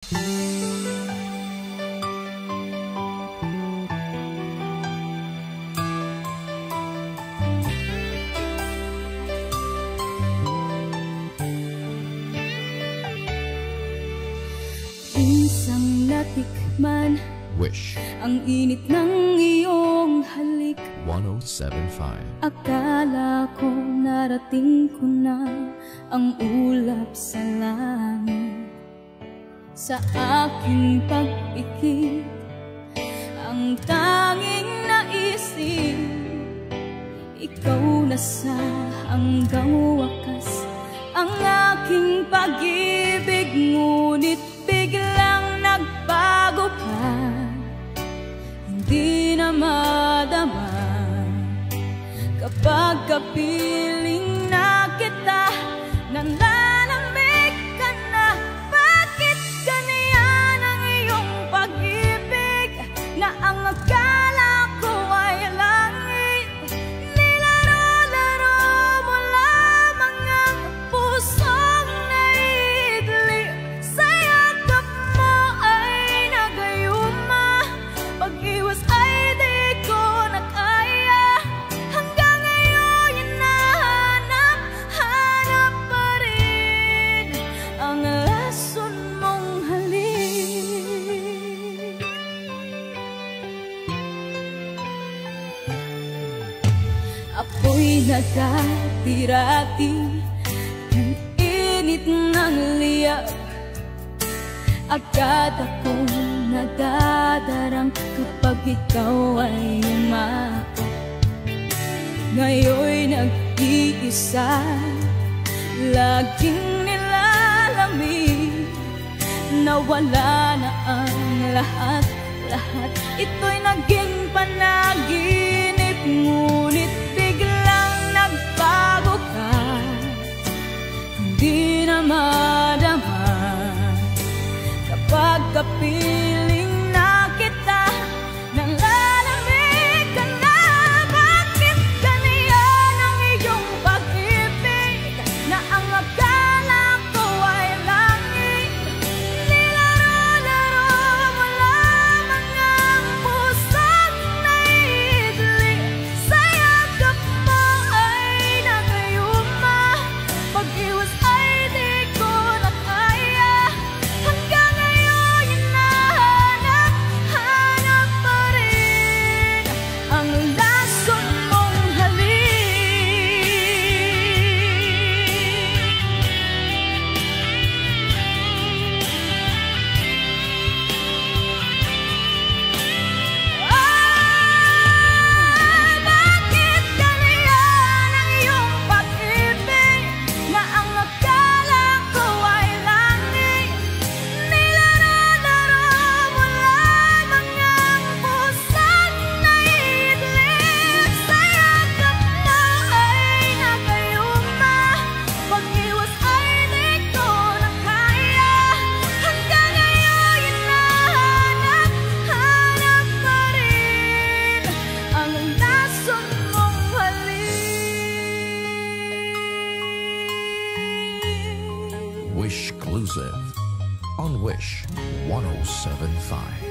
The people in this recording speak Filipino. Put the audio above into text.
Isang natikman Wish ang init ng iyong halik. 1075. Akala ko narating ko na ang ulap sa langit. Sa aking pag-ikip, ang tanging naisip, ikaw na sa hanggang wakas ang aking pag-ibig. Ngunit biglang nagbago ka, hindi na madama kapag kapiling na kita. Nanlalamig ka na, bakit ganyan ang iyong pag-ibig na ang akala ko ay langit? Nilaro-laro mo lamang ang pusong naidlip. Sa yakap mo ay nagayuma, pag-iwas ay di ko na kaya. Hanggang ngayon hinahanap pa rin ang lason mong halik. Ako'y nagkatirati ng init ng liyak. Agad akong nadadarang kapag ikaw ay umakap. Ngayon'y nag-iisa, laging nilalamig. Nawala na ang lahat-lahat, ito'y naging panaginip. Ngunit biglang nagbago ka, hindi na madama kapag kapiling na kita. Nanlalamig ka na, bakit ganyan ang iyong pag-ibig na ang akala ko ay langit? Nilaro-laro mo lamang ang pusong naidlip. Sa yakap mo ay nagayuma, pag-iwas ay di ko na kaya. Hanggang ngayon hinahanap pa rin ang lason mong halik. Bakit ganyan ang iyong pag-ibig na ang akala ko ay langit? Nilaro-laro mo lamang ang pusong naidlip. Sa yakap mo ay nagayuma, pag-iwas ay di ko na kaya. Hanggang ngayon hinahanap pa rin ang lason mong halik. Wish Exclusive on Wish 1075.